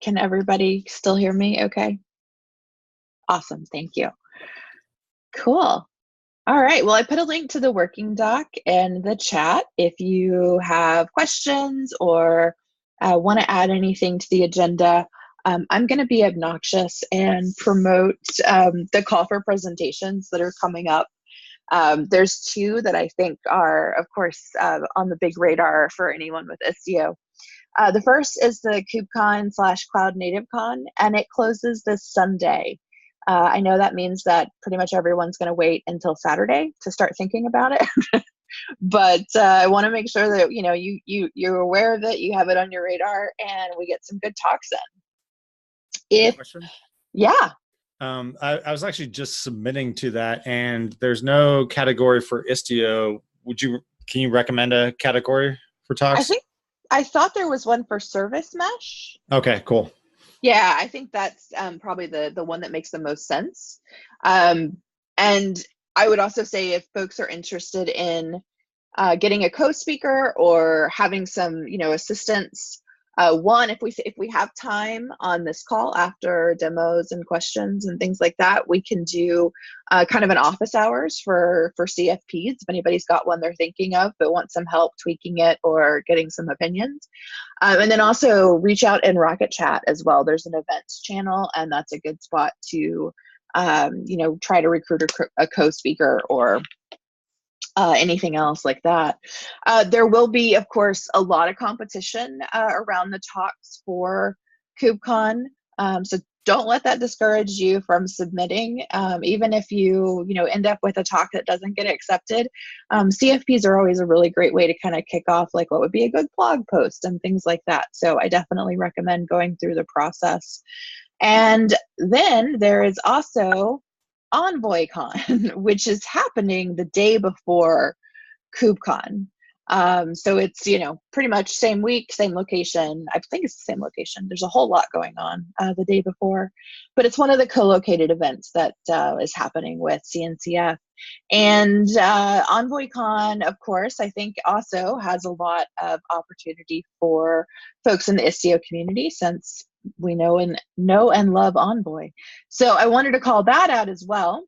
Can everybody still hear me okay? Awesome, thank you. Cool. All right, well, I put a link to the working doc in the chat if you have questions or want to add anything to the agenda. I'm going to be obnoxious and promote the call for presentations that are coming up. There's two that I think are, of course, on the big radar for anyone with Istio. The first is the KubeCon / Cloud Native Con, and it closes this Sunday. I know that means that pretty much everyone's going to wait until Saturday to start thinking about it. But I want to make sure that you're aware of it, you have it on your radar, and we get some good talks in. Question? Yeah. I was actually just submitting to that, and there's no category for Istio. Can you recommend a category for talks? I thought there was one for service mesh. Okay, cool. Yeah, I think that's probably the one that makes the most sense. And I would also say if folks are interested in getting a co-speaker or having some, assistance, one, if we have time on this call after demos and questions and things like that, we can do kind of an office hours for CFPs. If anybody's got one they're thinking of but want some help tweaking it or getting some opinions. And then also reach out in Rocket Chat as well. There's an events channel, and that's a good spot to, try to recruit a co-speaker or anything else like that. There will be, of course, a lot of competition around the talks for KubeCon. So don't let that discourage you from submitting. Even if you end up with a talk that doesn't get accepted, CFPs are always a really great way to kind of kick off like what would be a good blog post and things like that. So I definitely recommend going through the process. And then there is also EnvoyCon, which is happening the day before KubeCon. So it's, pretty much same week, same location. I think it's the same location. There's a whole lot going on the day before, but it's one of the co-located events that is happening with CNCF. And EnvoyCon, of course, I think also has a lot of opportunity for folks in the Istio community, since we know and love Envoy. So I wanted to call that out as well.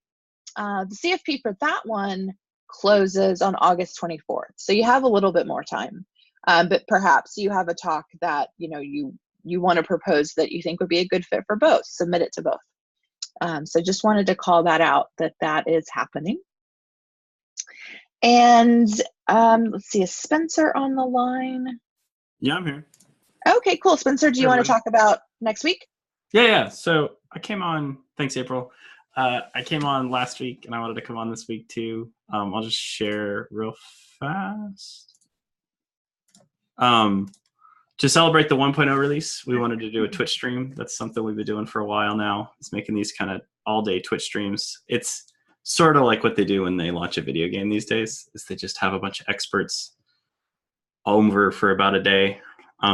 The CFP for that one closes on August 24th. So you have a little bit more time, but perhaps you have a talk that, you want to propose that you think would be a good fit for both, submit it to both. So just wanted to call that out, that is happening. And let's see, is Spencer on the line? Yeah, I'm here. Okay, cool. Spencer, do you want to talk about next week? Yeah. So I came on, thanks, April. I came on last week, and I wanted to come on this week too. I'll just share real fast. To celebrate the 1.0 release, we wanted to do a Twitch stream. That's something we've been doing for a while now. It's making these kind of all-day Twitch streams. It's sort of like what they do when they launch a video game these days, is they just have a bunch of experts over for about a day.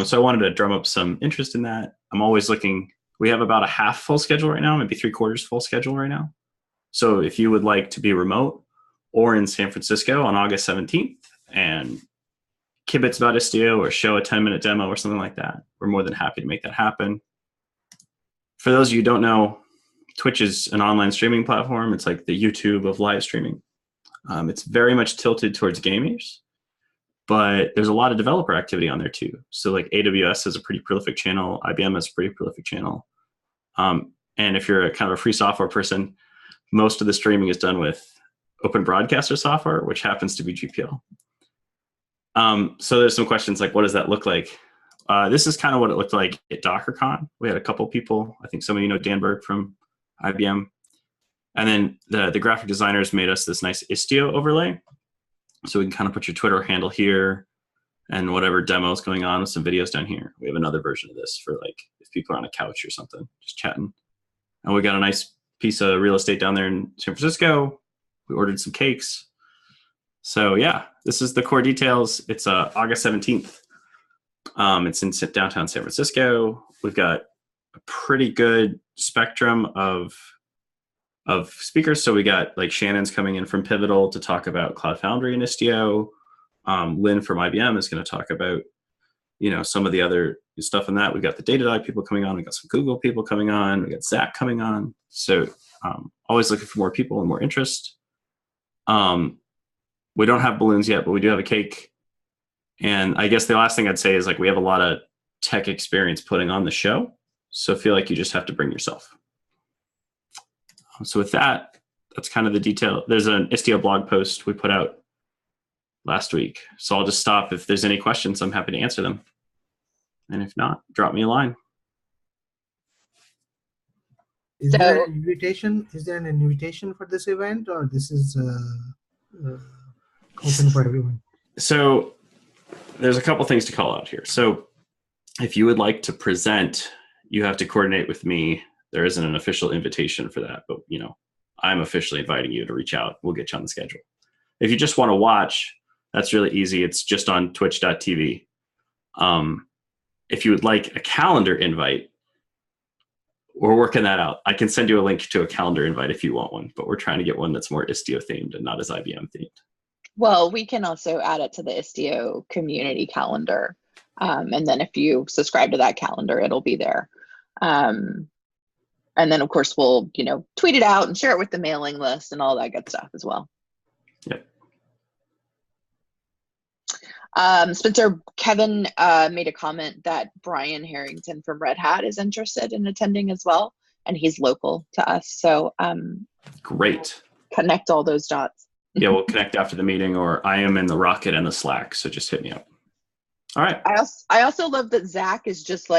So I wanted to drum up some interest in that. I'm always looking. We have about a half full schedule right now, maybe 3/4 full schedule right now. So if you would like to be remote or in San Francisco on August 17th and kibitz about Istio or show a 10-minute demo or something like that, we're more than happy to make that happen. For those of you who don't know, Twitch is an online streaming platform. It's like the YouTube of live streaming. It's very much tilted towards gamers, but there's a lot of developer activity on there too. So like AWS has a pretty prolific channel. IBM has a pretty prolific channel. And if you're a kind of a free software person, most of the streaming is done with open broadcaster software, which happens to be GPL. So there's some questions like, what does that look like? This is kind of what it looked like at DockerCon. We had a couple people. I think some of you know Dan Berg from IBM. And then the graphic designers made us this nice Istio overlay. So we can kind of put your Twitter handle here and whatever demo is going on with some videos down here. We have another version of this for like if people are on a couch or something, just chatting. And we got a nice piece of real estate down there in San Francisco. We ordered some cakes. So yeah, this is the core details. It's August 17th. It's in downtown San Francisco. We've got a pretty good spectrum of speakers. So we got like Shannon's coming in from Pivotal to talk about Cloud Foundry and Istio. Lynn from IBM is going to talk about, some of the other stuff in that. We've got the Datadog people coming on. We've got some Google people coming on. We got Zach coming on. So always looking for more people and more interest. We don't have balloons yet, but we do have a cake. And I guess the last thing I'd say is we have a lot of tech experience putting on the show. So feel like you just have to bring yourself. So with that, that's kind of the detail. There's an Istio blog post we put out last week. So I'll just stop. If there's any questions, I'm happy to answer them. And if not, drop me a line. Is there an invitation? Is there an invitation for this event, or this is open for everyone? So there's a couple things to call out here. So if you would like to present, you have to coordinate with me. There isn't an official invitation for that, but I'm officially inviting you to reach out. We'll get you on the schedule. If you just want to watch, that's really easy. It's just on twitch.tv. If you would like a calendar invite, we're working that out. I can send you a link to a calendar invite if you want one, but we're trying to get one that's more Istio themed and not as IBM themed. Well, we can also add it to the Istio community calendar. And then if you subscribe to that calendar, it'll be there. And then of course we'll, tweet it out and share it with the mailing list and all that good stuff as well. Yep. Spencer, Kevin made a comment that Brian Harrington from Red Hat is interested in attending as well. And he's local to us. So great. Connect all those dots. Yeah, we'll connect after the meeting, or I am in the Rocket and the Slack. So just hit me up. All right. I also love that Zach is just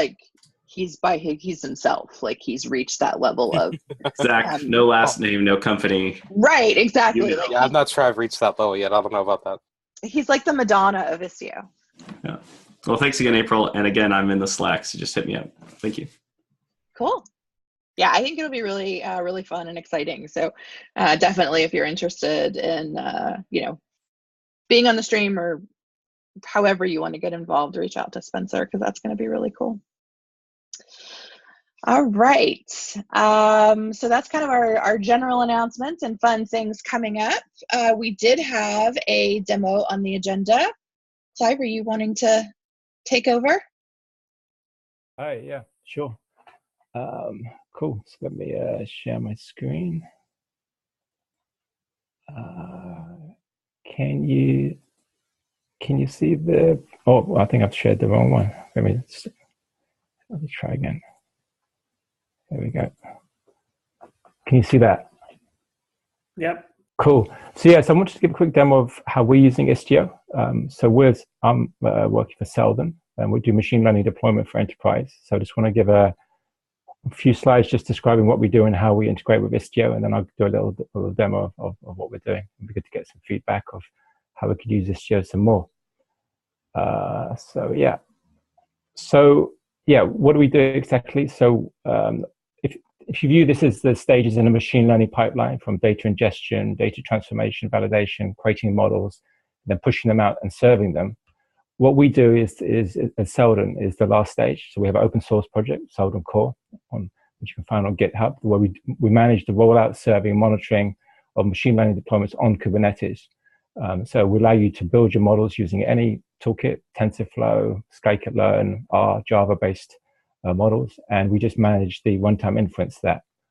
he's himself. He's reached that level of Zach, no last name, no company. Right, exactly. Yeah, I'm not sure I've reached that level yet. I don't know about that. He's like the Madonna of Istio. Yeah. Well, thanks again, April. And again, I'm in the Slack, so just hit me up. Thank you. Cool. Yeah, I think it'll be really, really fun and exciting. So definitely if you're interested in, being on the stream or however you want to get involved, reach out to Spencer because that's going to be really cool. All right. So that's kind of our general announcements and fun things coming up. We did have a demo on the agenda. Clive, are you wanting to take over? Hi, yeah, sure. Cool. So let me share my screen. Can you see the? Oh, I think I've shared the wrong one. Let me try again. There we go. Can you see that? Yep. Cool. So yeah, so I wanted to give a quick demo of how we're using Istio. I'm working for Selden, and we do machine learning deployment for enterprise. So I just want to give a few slides just describing what we do and how we integrate with Istio, and then I'll do a little demo of what we're doing. It'd be good to get some feedback of how we could use Istio some more. So what do we do exactly? So if you view this as the stages in a machine learning pipeline, from data ingestion, data transformation, validation, creating models, then pushing them out and serving them, what we do is Selden is the last stage. So we have an open source project, Selden Core, which you can find on GitHub, where we manage the rollout, serving, monitoring of machine learning deployments on Kubernetes. So we allow you to build your models using any toolkit, TensorFlow, Scikit-learn, R, Java-based models, and we just manage the runtime inference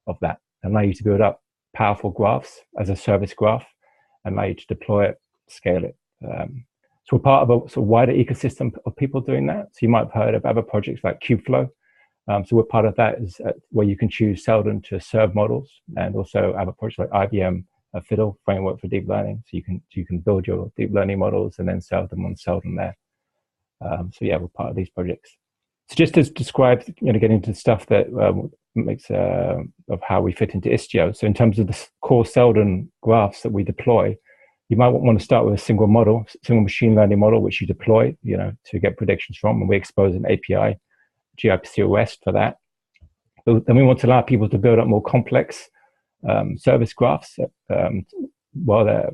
of that, and allow you to build up powerful graphs as a service graph, and allow you to deploy it, scale it. So we're part of a sort of wider ecosystem of people doing that. So you might have heard of other projects like Kubeflow. So we're part of that, where you can choose Selden to serve models, and also other projects like IBM Fiddle framework for deep learning. So you can build your deep learning models and then serve them on Selden there. So yeah, we're part of these projects. So just to describe, get into stuff that makes of how we fit into Istio. So in terms of the core Selden graphs that we deploy, you might want to start with a single machine learning model, which you deploy, to get predictions from, and we expose an API, gRPC for that. But then we want to allow people to build up more complex service graphs while they're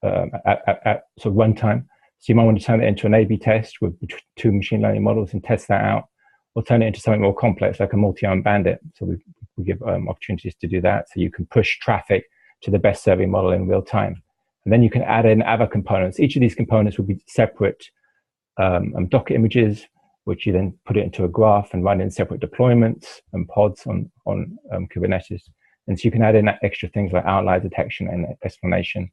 at sort of runtime. So you might want to turn it into an A/B test with two machine learning models and test that out, or turn it into something more complex like a multi-arm bandit. So we give opportunities to do that, so you can push traffic to the best serving model in real time. And then you can add in other components. Each of these components will be separate Docker images, which you then put it into a graph and run in separate deployments and pods on Kubernetes. And so you can add in extra things like outlier detection and explanation.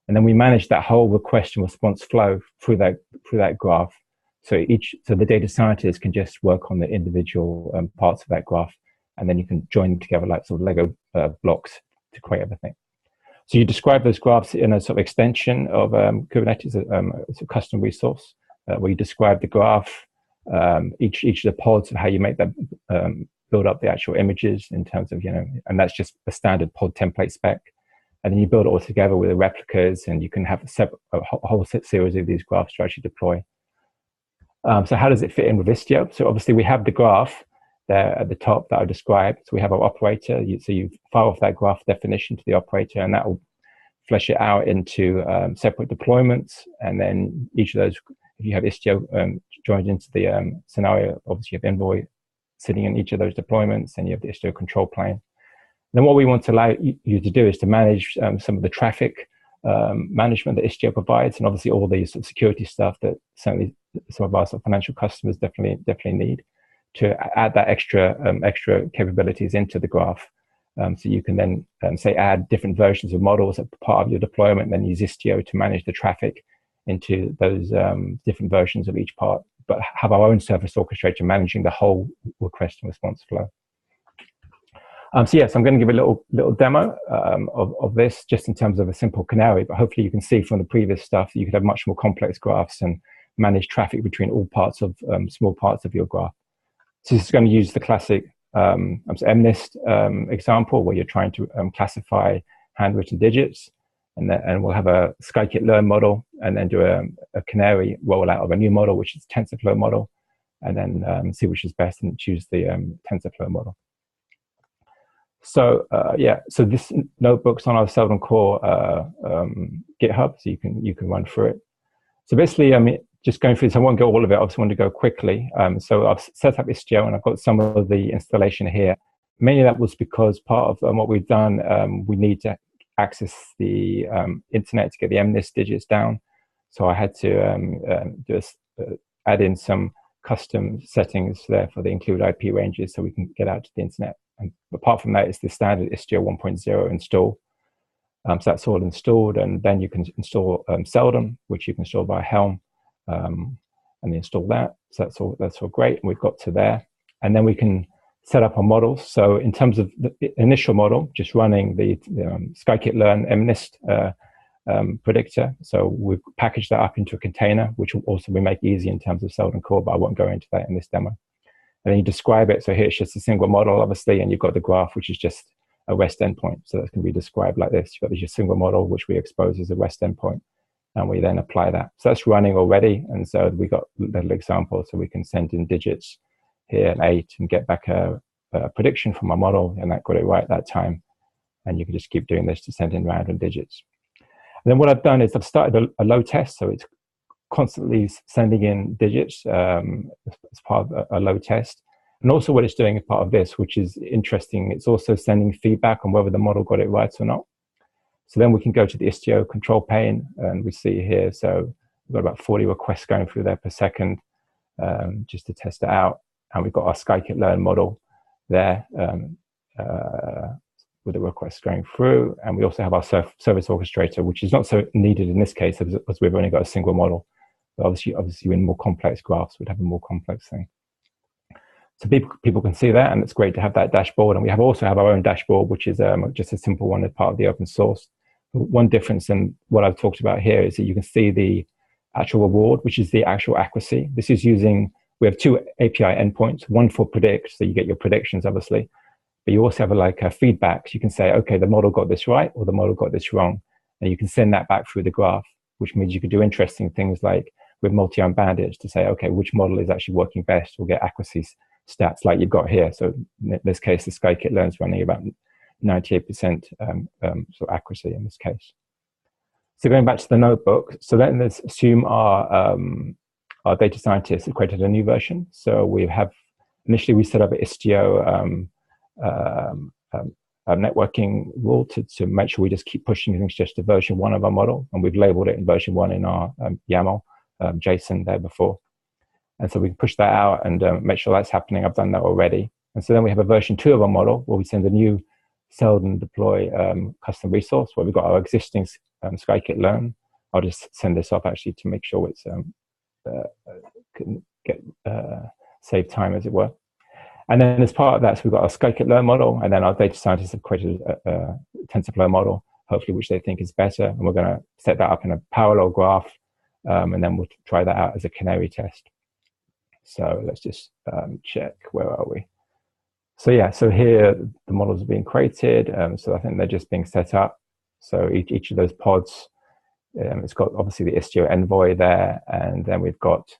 And then we manage that whole request and response flow through that graph. So the data scientists can just work on the individual parts of that graph, and then you can join them together like sort of Lego blocks to create everything. So you describe those graphs in a sort of extension of Kubernetes, it's a custom resource where you describe the graph, each of the pods, and how you make that build up the actual images in terms of, and that's just a standard pod template spec. And then you build it all together with the replicas, and you can have a whole series of these graphs to actually deploy. So how does it fit in with Istio? So obviously we have the graph there at the top that I described. So we have our operator. So you fire off that graph definition to the operator, and that will flesh it out into separate deployments. And then each of those, if you have Istio joined into the scenario, obviously you have Envoy sitting in each of those deployments, and you have the Istio control plane. Then what we want to allow you to do is to manage some of the traffic management that Istio provides, and obviously all these sort of security stuff that certainly some of our sort of financial customers definitely need, to add that extra capabilities into the graph. So you can then say add different versions of models as part of your deployment, and then use Istio to manage the traffic into those different versions of each part, but have our own service orchestrator managing the whole request and response flow. So yes, I'm going to give a little demo of this, just in terms of a simple canary, but hopefully you can see from the previous stuff that you could have much more complex graphs and manage traffic between all parts of small parts of your graph. So this is going to use the classic MNIST example, where you're trying to classify handwritten digits, and we'll have a scikit-learn model, and then do a canary rollout of a new model, which is TensorFlow model, and then see which is best and choose the TensorFlow model. So so this notebook's on our Seldon Core GitHub, so you can run through it. So basically, just going through this, I won't go all of it. I just want to go quickly. So I've set up Istio, and I've got some of the installation here. Mainly that was because part of what we've done, we need to access the internet to get the MNIST digits down. So I had to add in some custom settings there for the include IP ranges, so we can get out to the internet. And apart from that, it's the standard Istio 1.0 install. So that's all installed, and then you can install Seldon, which you can install via Helm, and install that. So that's all great, and we've got to there. And then we can set up our models. So in terms of the initial model, just running the scikit-learn MNIST predictor. So we've packaged that up into a container, which will also be made easy in terms of Seldon Core, but I won't go into that in this demo. And then you describe it. So here it's just a single model, obviously, and you've got the graph, which is just a REST endpoint. So that can be described like this. You've got this single model, which we expose as a REST endpoint, and we then apply that. So that's running already. And so we got a little example. So we can send in digits here, an 8, and get back a prediction from our model, and that got it right at that time. And you can just keep doing this to send in random digits. And then what I've done is I've started a load test. So it's constantly sending in digits as part of a load test. And also what it's doing as part of this, which is interesting, it's also sending feedback on whether the model got it right or not. So then we can go to the Istio control pane, and we see here, so we've got about 40 requests going through there per second, just to test it out. And we've got our scikit-learn model there with the requests going through. And we also have our service orchestrator, which is not so needed in this case, as we've only got a single model. But obviously in more complex graphs, we'd have a more complex thing. So people can see that, and it's great to have that dashboard. And we also have our own dashboard, which is just a simple one as part of the open source. One difference in what I've talked about here is that you can see the actual reward, which is the actual accuracy. This is we have 2 API endpoints, one for predict, so you get your predictions, obviously. But you also have a feedback. So you can say, okay, the model got this right, or the model got this wrong. And you can send that back through the graph, which means you can do interesting things like with multi-arm bandits to say, okay, which model is actually working best? We'll get accuracy stats like you've got here. So in this case, the scikit-learn is running about 98% sort of accuracy in this case. So going back to the notebook, so let's assume our data scientists have created a new version. So initially we set up an Istio networking rule to make sure we just keep pushing things just to version 1 of our model. And we've labeled it in version 1 in our YAML JSON there before. And so we can push that out and make sure that's happening. I've done that already. And so then we have a version 2 of our model where we send a new Seldon deploy custom resource where we've got our existing scikit-learn. I'll just send this off actually to make sure it's can get save time, as it were. And then as part of that, so we've got our scikit-learn model, and then our data scientists have created a TensorFlow model, hopefully, which they think is better. And we're going to set that up in a parallel graph, and then we'll try that out as a canary test. So let's just check, where are we? So yeah, so here the models are being created. So I think they're just being set up. So each of those pods, it's got obviously the Istio envoy there, and then we've got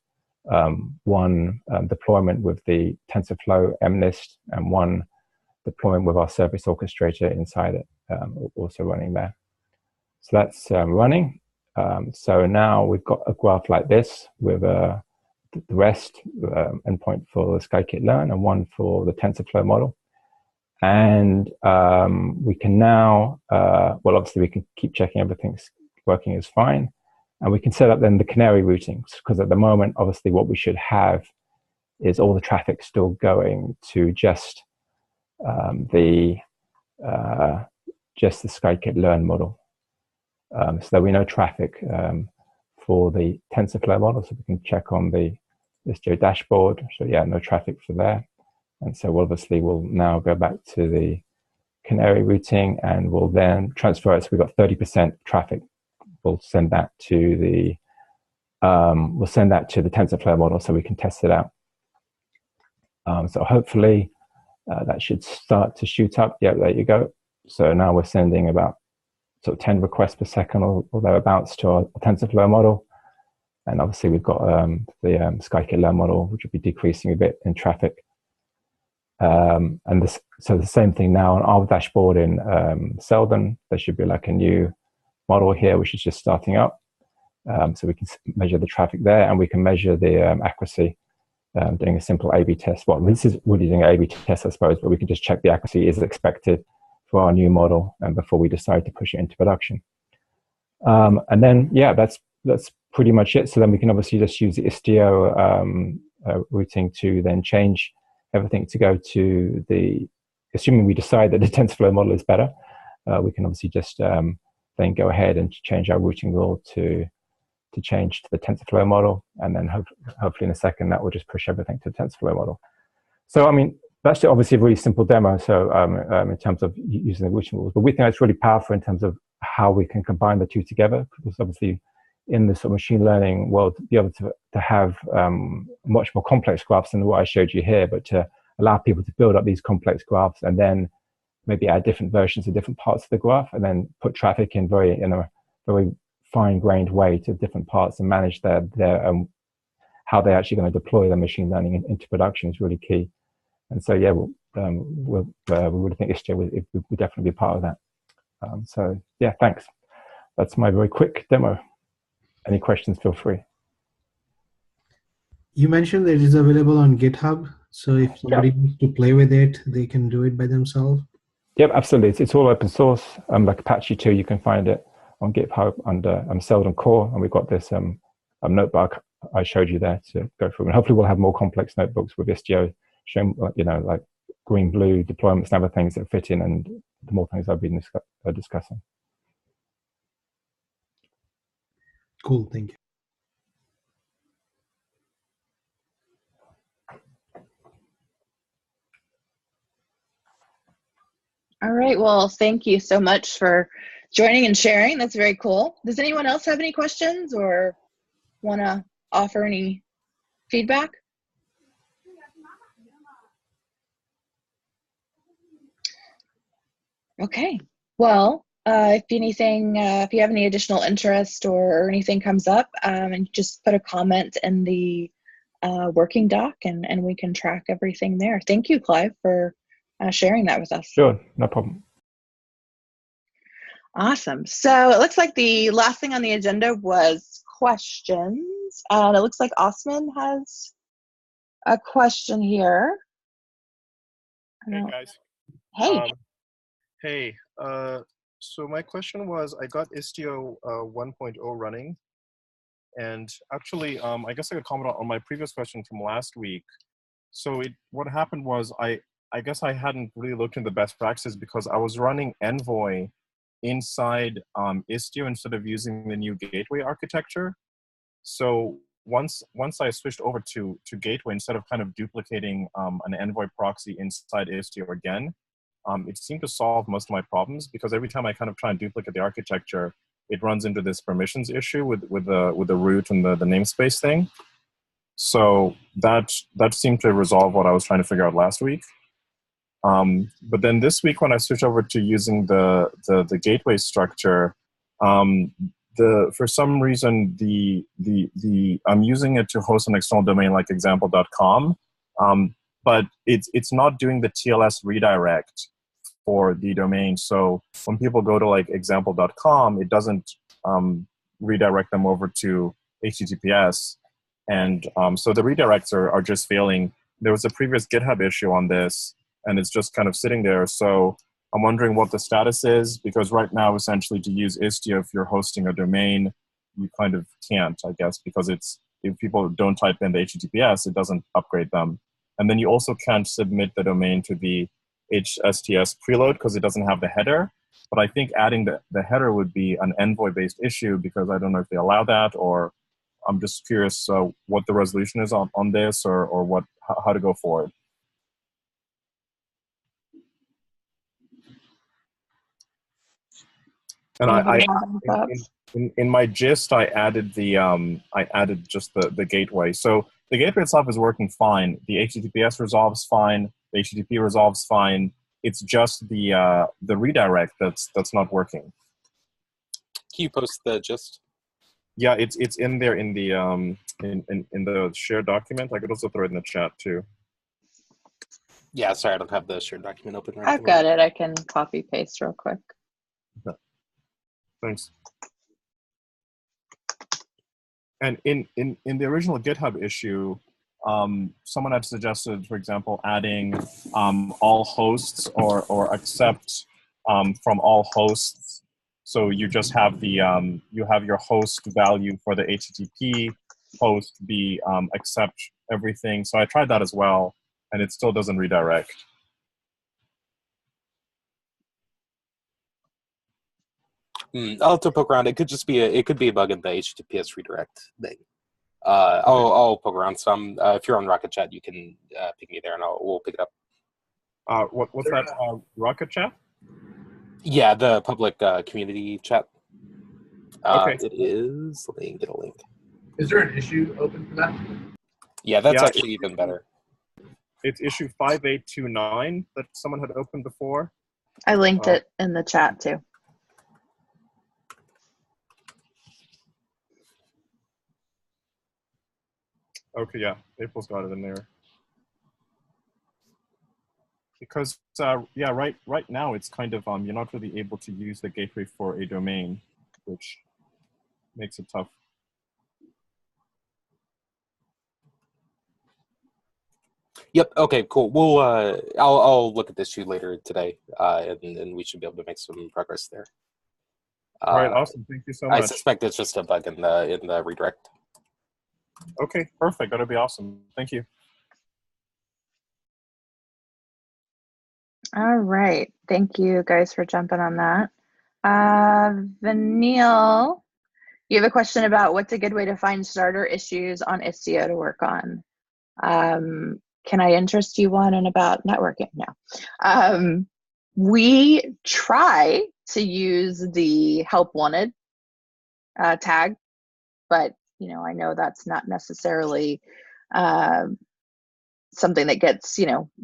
one deployment with the TensorFlow MNIST and one deployment with our service orchestrator inside it, also running there. So that's running. So now we've got a graph like this with the REST endpoint for the scikit-learn and one for the TensorFlow model. And we can now, well, obviously we can keep checking everything's working is fine. And we can set up then the canary routings, because at the moment, obviously what we should have is all the traffic still going to just the scikit-learn model. So there'll be no traffic for the TensorFlow model, so we can check on the Istio dashboard. So yeah, no traffic for there. And so obviously we'll now go back to the canary routing and we'll then transfer it. So we've got 30% traffic. We'll send that to the TensorFlow model so we can test it out. So hopefully that should start to shoot up. Yeah, there you go. So now we're sending about sort of 10 requests per second or thereabouts to our TensorFlow model. And obviously we've got the scikit-learn model, which will be decreasing a bit in traffic. And so the same thing now on our dashboard in Seldon. There should be like a new model here, which is just starting up. So we can measure the traffic there, and we can measure the accuracy doing a simple A/B test. Well, this is really doing an A/B test, I suppose, but we can just check the accuracy is expected for our new model and before we decide to push it into production. And then, yeah, that's pretty much it. So then we can obviously just use the Istio routing to then change everything to go to the, assuming we decide that the TensorFlow model is better, we can obviously just then go ahead and change our routing rule to change to the TensorFlow model, and then hopefully in a second that will just push everything to the TensorFlow model. So I mean, that's obviously a really simple demo. So in terms of using the routing rules, but we think that's really powerful in terms of how we can combine the two together. Because obviously, in the sort of machine learning world, be able to have much more complex graphs than what I showed you here, but to allow people to build up these complex graphs and then maybe add different versions of different parts of the graph, and then put traffic in a very fine-grained way to different parts and manage their how they're actually going to deploy their machine learning into production is really key. And so yeah, we would think Istio would definitely be part of that. So yeah, thanks. That's my very quick demo. Any questions, feel free. You mentioned that it is available on GitHub, so if somebody wants to play with it, they can do it by themselves? Yep, absolutely. It's all open source. Like Apache 2, you can find it on GitHub under Seldon Core, and we've got this notebook I showed you there to go through. And hopefully we'll have more complex notebooks with Istio, showing like green, blue deployments and other things that fit in, and the more things I've been discussing. Cool, thank you. All right, well, thank you so much for joining and sharing. That's very cool. Does anyone else have any questions or want to offer any feedback? Okay, well, if you have any additional interest or anything comes up, and just put a comment in the working doc, and we can track everything there. Thank you, Clive, for sharing that with us. Sure, no problem. Awesome. So it looks like the last thing on the agenda was questions. And it looks like Osman has a question here. Hey, guys. Hey. Hey. So my question was, I got Istio 1.0 running, And actually, I guess I could comment on my previous question from last week. So what happened was I guess I hadn't really looked into the best practices because I was running Envoy inside Istio instead of using the new gateway architecture. So once I switched over to gateway, instead of kind of duplicating an Envoy proxy inside Istio again, it seemed to solve most of my problems, because every time I kind of try and duplicate the architecture, it runs into this permissions issue with the root and the namespace thing. So that seemed to resolve what I was trying to figure out last week. But then this week, when I switched over to using the gateway structure, for some reason I'm using it to host an external domain like example.com, but it's not doing the TLS redirect for the domain. So when people go to like example.com, it doesn't redirect them over to HTTPS. And so the redirects are just failing. There was a previous GitHub issue on this, and it's just kind of sitting there. So I'm wondering what the status is, because right now, essentially, to use Istio, if you're hosting a domain, you kind of can't, I guess, because if people don't type in the HTTPS, it doesn't upgrade them. And then you also can't submit the domain to the HSTS preload because it doesn't have the header. But I think adding the header would be an Envoy-based issue, because I don't know if they allow that, or I'm just curious what the resolution is on this, or how to go forward. And in my gist, I added just the gateway. So the gateway itself is working fine. The HTTPS resolves fine. The HTTP resolves fine. It's just the redirect that's not working. Can you post the gist? Yeah, it's in there in the shared document. I could also throw it in the chat too. Yeah, sorry, I don't have the shared document open right now. I've got it. I can copy paste real quick. Okay. Thanks. And in the original GitHub issue, someone had suggested, for example, adding all hosts or accept from all hosts. So you just have you have your host value for the HTTP host be accept everything. So I tried that as well, and it still doesn't redirect. I'll have to poke around. It could just be a bug in the HTTPS redirect thing. I'll poke around some. If you're on Rocket Chat, you can ping me there, and we'll pick it up. What's that? Rocket Chat? Yeah, the public community chat. Okay. It is. Let me get a link. Is there an issue open for that? Yeah, that's actually even better. It's issue 5829 that someone had opened before. I linked it in the chat too. Okay, yeah, April's got it in there. Because yeah, right now it's kind of you're not really able to use the gateway for a domain, which makes it tough. Yep. Okay. Cool. We'll. I'll look at this issue later today, and we should be able to make some progress there. All right. Awesome. Thank you so much. I suspect it's just a bug in the redirect. Okay. Perfect. That'll be awesome. Thank you. All right. Thank you guys for jumping on that. Vanille, you have a question about what's a good way to find starter issues on Istio to work on. Can I interest you one and about networking now? We try to use the help wanted tag, but I know that's not necessarily something that gets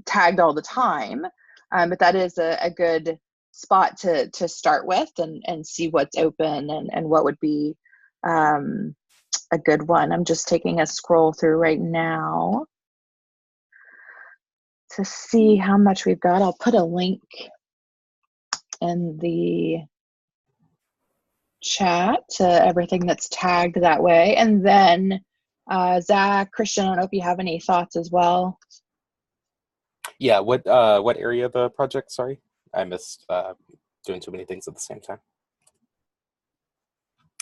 tagged all the time. But that is a good spot to start with and see what's open and what would be a good one. I'm just taking a scroll through right now to see how much we've got. I'll put a link in the chat to everything that's tagged that way. And then Zach, Christian, I don't know if you have any thoughts as well. Yeah, what area of the project? Sorry, I missed doing too many things at the same time.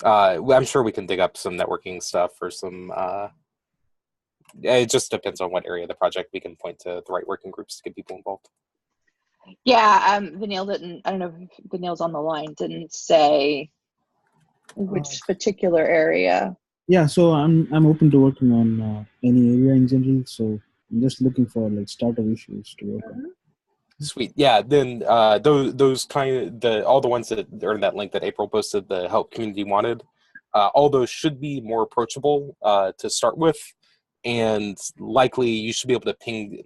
I'm sure we can dig up some networking stuff or some. It just depends on what area of the project. We can point to the right working groups to get people involved. Yeah, Vanille didn't. I don't know if Vanille's on the line. Didn't say which particular area. Yeah, so I'm open to working on any area in general. So I'm just looking for like starter issues to work on. Sweet. Yeah. Then those kind of all the ones that are in that link that April posted, the help community wanted, all those should be more approachable to start with, and likely you should be able to ping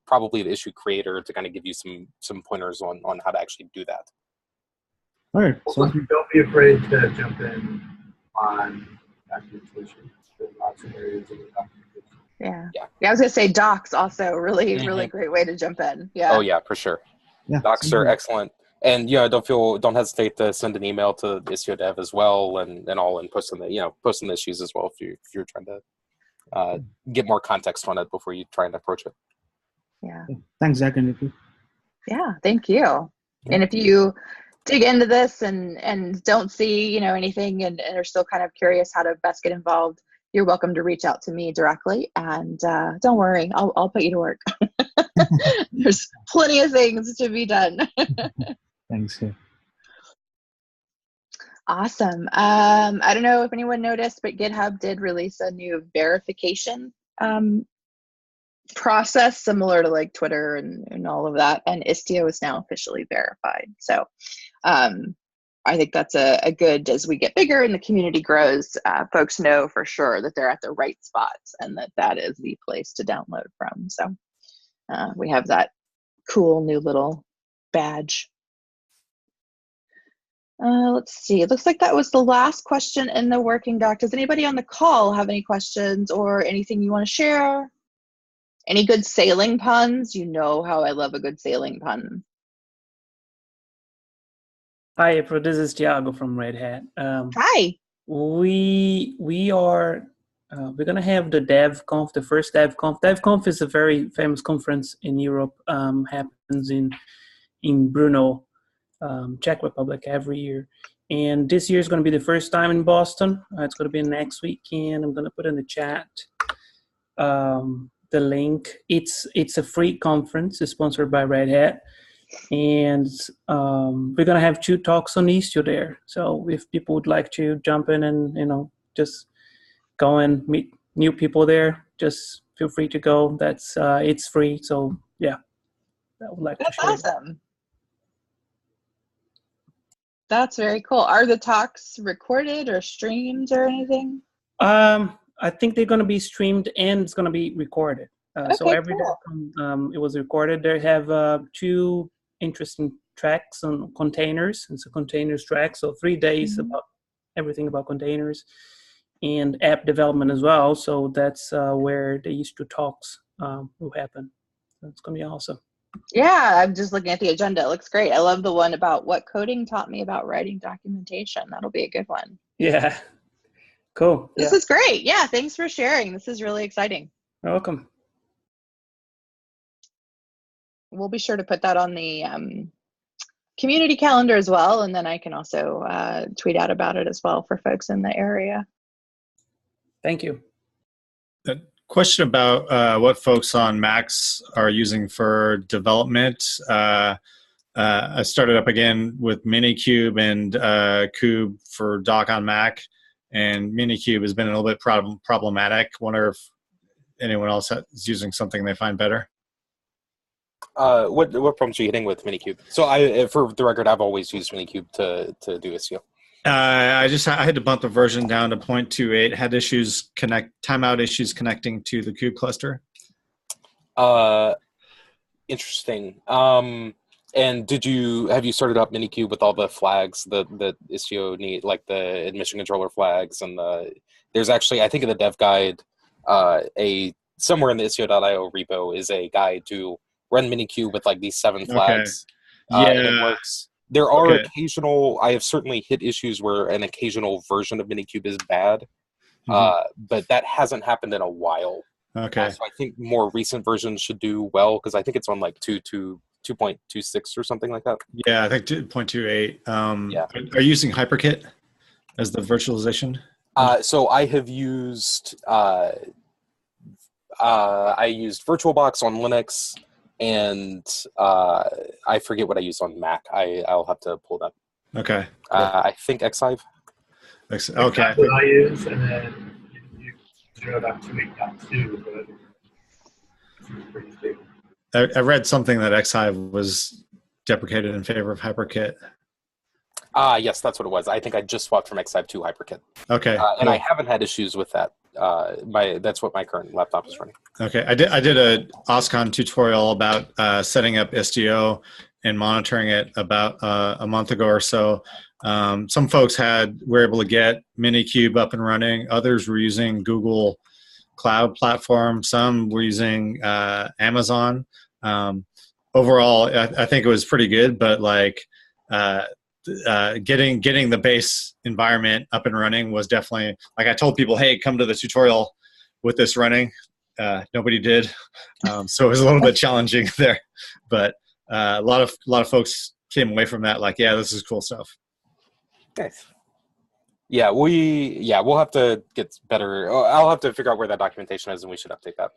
probably the issue creator to kind of give you some pointers on how to actually do that. All right. Also, don't be afraid to jump in on documentation. There's lots of areas of the documentation. Yeah. I was gonna say docs also really great way to jump in. Yeah. Oh yeah, for sure. Yeah. Docs are excellent. And don't hesitate to send an email to Istio Dev as well and posting the issues as well if you're trying to get more context on it before you try and approach it. Yeah. Thanks, Zach and Nikki. Yeah, thank you. And if you dig into this and don't see anything and are still kind of curious how to best get involved, you're welcome to reach out to me directly, and don't worry, I'll put you to work. There's plenty of things to be done. Thanks. Yeah. Awesome. I don't know if anyone noticed, but GitHub did release a new verification process similar to like Twitter and all of that, and Istio is now officially verified. So I think that's a good, as we get bigger and the community grows, folks know for sure that they're at the right spot and that is the place to download from. So we have that cool new little badge. Let's see, it looks like that was the last question in the working doc. Does anybody on the call have any questions or anything you want to share? Any good sailing puns? You know how I love a good sailing pun. Hi, April. This is Thiago from Red Hat. Hi. We are we're gonna have the DevConf, the first DevConf. DevConf is a very famous conference in Europe. Happens in Brno, Czech Republic, every year. And this year is going to be the first time in Boston. It's going to be next weekend. I'm going to put in the chat the link. It's a free conference. It's sponsored by Red Hat. And we're going to have 2 talks on Istio there. So if people would like to jump in and, just go and meet new people there, just feel free to go. That's it's free. So yeah, I would like to share. That's awesome. That's very cool. Are the talks recorded or streamed or anything? I think they're going to be streamed and it's going to be recorded. So every day it was recorded. They have 2 interesting tracks on containers. It's a containers track. So 3 days about everything about containers and app development as well. So that's where the Istio talks will happen. So it's going to be awesome. Yeah, I'm just looking at the agenda. It looks great. I love the one about what coding taught me about writing documentation. That'll be a good one. Yeah. Cool. This is great. Yeah, thanks for sharing. This is really exciting. You're welcome. We'll be sure to put that on the community calendar as well, and then I can also tweet out about it as well for folks in the area. Thank you. The question about what folks on Macs are using for development. I started up again with Minikube and Kube for Doc on Mac, and Minikube has been a little bit problematic. Wonder if anyone else is using something they find better. What problems are you hitting with Minikube? So for the record, I've always used Minikube to do Istio. I had to bump the version down to 0.28. Had timeout issues connecting to the Kube cluster. Interesting. And have you started up Minikube with all the flags that Istio need, like the admission controller flags, and there's actually, I think in the dev guide, somewhere in the Istio.io repo is a guide to run Minikube with like these 7 flags. Yeah, and it works. There are occasional, I have certainly hit issues where an occasional version of Minikube is bad, but that hasn't happened in a while. Okay. So I think more recent versions should do well, because I think it's on like 2.26 or something like that. Yeah, I think 2.28. Yeah. Are you using HyperKit? as the virtualization? So I have used I used VirtualBox on Linux, and I forget what I used on Mac. I'll have to pull it up. Okay. I think Xhive. Okay. That's what I use, and then you 0.28.2, but it's pretty stable. I read something that Xhive was deprecated in favor of HyperKit. Yes, that's what it was. I think I just swapped from Xhive to HyperKit. Okay. And I haven't had issues with that. That's what my current laptop is running. Okay. I did a OSCON tutorial about setting up Istio and monitoring it about a month ago or so. Some folks were able to get Minikube up and running. Others were using Google Cloud Platform. Some were using Amazon. Overall, I think it was pretty good, but getting the base environment up and running was definitely, like, I told people, hey, come to the tutorial with this running. Nobody did, so it was a little bit challenging there. But a lot of folks came away from that like, yeah, this is cool stuff. Nice. Yeah, we'll have to get better. I'll have to figure out where that documentation is, and we should update that,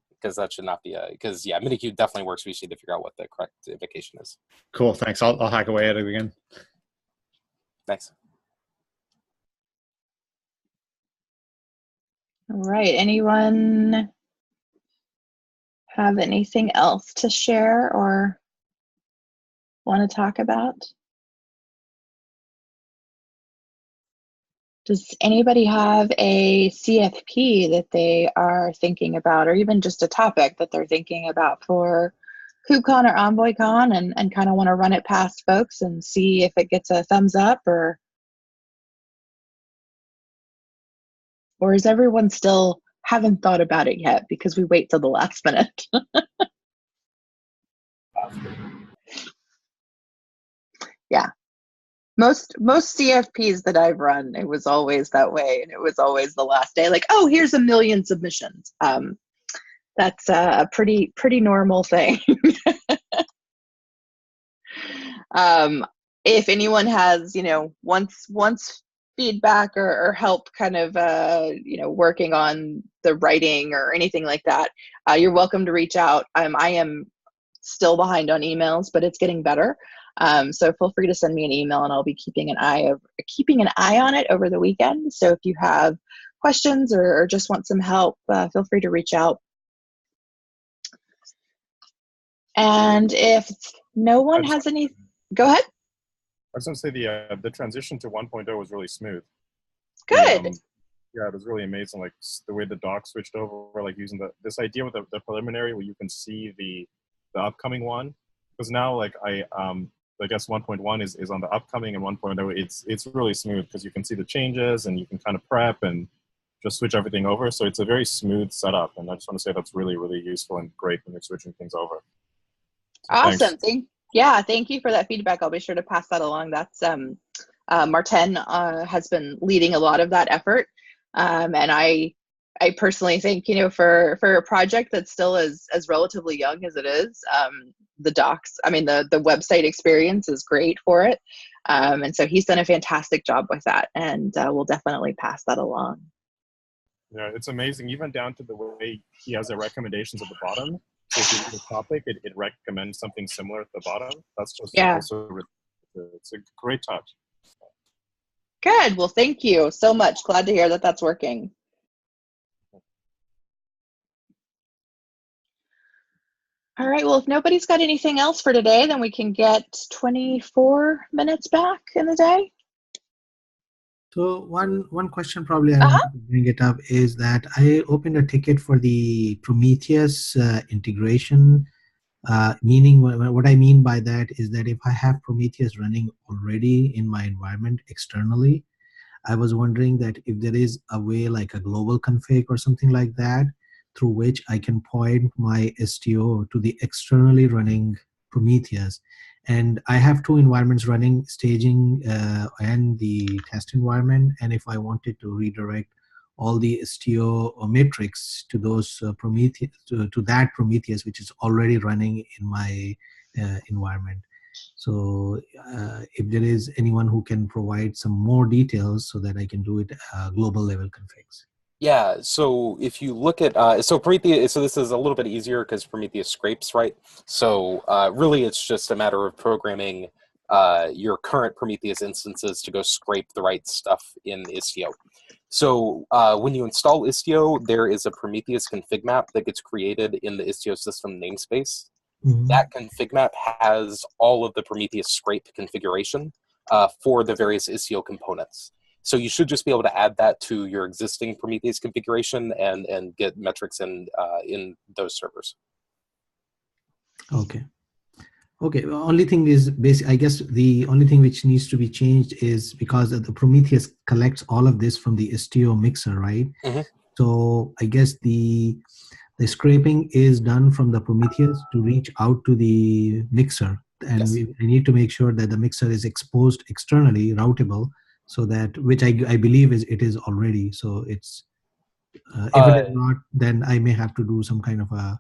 because that should not be because Minikube definitely works. We just need to figure out what the correct invocation is. Cool, thanks. I'll hack away at it again. Thanks. All right. Anyone have anything else to share or want to talk about? Does anybody have a CFP that they are thinking about, or even just a topic that they're thinking about for KubeCon or EnvoyCon, and kind of want to run it past folks and see if it gets a thumbs up, or is everyone still haven't thought about it yet because we wait till the last minute? Yeah. Most CFPs that I've run, it was always that way, and it was always the last day, like, oh, here's 1 million submissions. That's a pretty normal thing. If anyone has, wants feedback or help kind of, working on the writing or anything like that, you're welcome to reach out. I am still behind on emails, but it's getting better. So feel free to send me an email, and I'll be keeping an eye on it over the weekend. So if you have questions or just want some help, feel free to reach out. And if no one has any, go ahead. I was going to say the transition to 1.0 was really smooth. Good. Yeah, it was really amazing. Like the way the doc switched over, like using this idea with the preliminary where you can see the upcoming one. Because now, like I guess 1.1 is on the upcoming, and 1.0 it's really smooth because you can see the changes and you can kind of prep and just switch everything over. So it's a very smooth setup, and I just want to say that's really, really useful and great when you're switching things over. So awesome. Thank you for that feedback. I'll be sure to pass that along. That's Martin has been leading a lot of that effort, and I personally think, for a project that's still as relatively young as it is, the website experience is great for it, and so he's done a fantastic job with that, and we'll definitely pass that along. Yeah, it's amazing, even down to the way he has the recommendations at the bottom. So if you read the topic, it recommends something similar at the bottom. That's just also, it's a great touch. Good. Well, thank you so much. Glad to hear that that's working. All right. Well, if nobody's got anything else for today, then we can get 24 minutes back in the day. So one question probably I want to bring it up is that I opened a ticket for the Prometheus integration. Meaning, what I mean by that is that if I have Prometheus running already in my environment externally, I was wondering that if there is a way, like a global config or something like that, through which I can point my Istio to the externally running Prometheus. And I have two environments running, staging and the test environment. And if I wanted to redirect all the Istio metrics to those Prometheus, to that Prometheus, which is already running in my environment. So if there is anyone who can provide some more details so that I can do it global level configs. Yeah, so if you look at, so Prometheus, so this is a little bit easier because Prometheus scrapes, right? So really it's just a matter of programming your current Prometheus instances to go scrape the right stuff in Istio. So when you install Istio, there is a Prometheus config map that gets created in the Istio system namespace. Mm-hmm. That config map has all of the Prometheus scrape configuration for the various Istio components. So you should just be able to add that to your existing Prometheus configuration and get metrics in those servers. Okay. Okay. The only thing is, I guess the only thing which needs to be changed is because the Prometheus collects all of this from the Istio mixer, right? Mm-hmm. So I guess the scraping is done from the Prometheus to reach out to the mixer, and Yes. we need to make sure that the mixer is exposed externally, routable, so that, which I believe it is already. So it's if it is not, then I may have to do some kind of a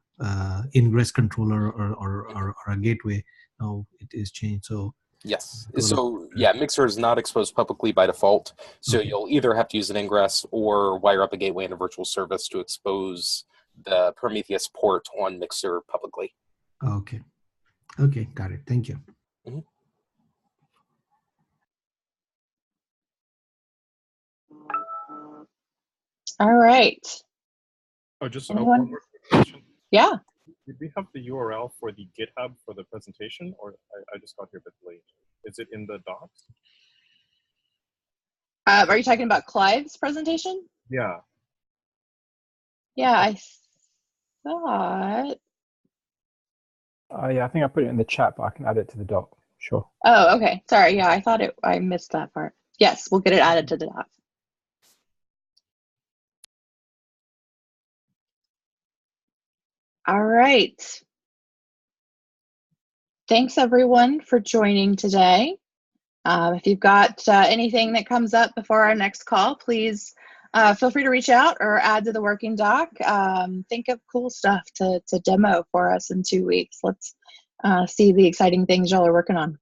ingress controller or a gateway. No, it is changed. So yes. So yeah, Mixer is not exposed publicly by default. So okay. You'll either have to use an ingress or wire up a gateway in a virtual service to expose the Prometheus port on Mixer publicly. Okay. Okay, got it. Thank you. Mm-hmm. All right. Oh, just Anyone? one more quick question. Yeah. Did we have the URL for the GitHub for the presentation, or I just got here a bit late? Is it in the docs? Are you talking about Clive's presentation? Yeah. Yeah, I thought. Yeah, I think I put it in the chat, but I can add it to the doc. Sure. Oh, okay. Sorry. Yeah, I thought I missed that part. Yes, we'll get it added to the doc. All right. Thanks, everyone, for joining today. If you've got anything that comes up before our next call, please feel free to reach out or add to the working doc. Think of cool stuff to demo for us in 2 weeks. Let's see the exciting things y'all are working on.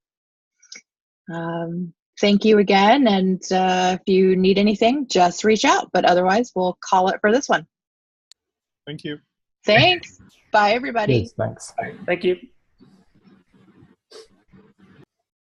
Thank you again, and if you need anything, just reach out. But otherwise, we'll call it for this one. Thank you. Thanks. Bye, everybody. Cheers, thanks. Thank you.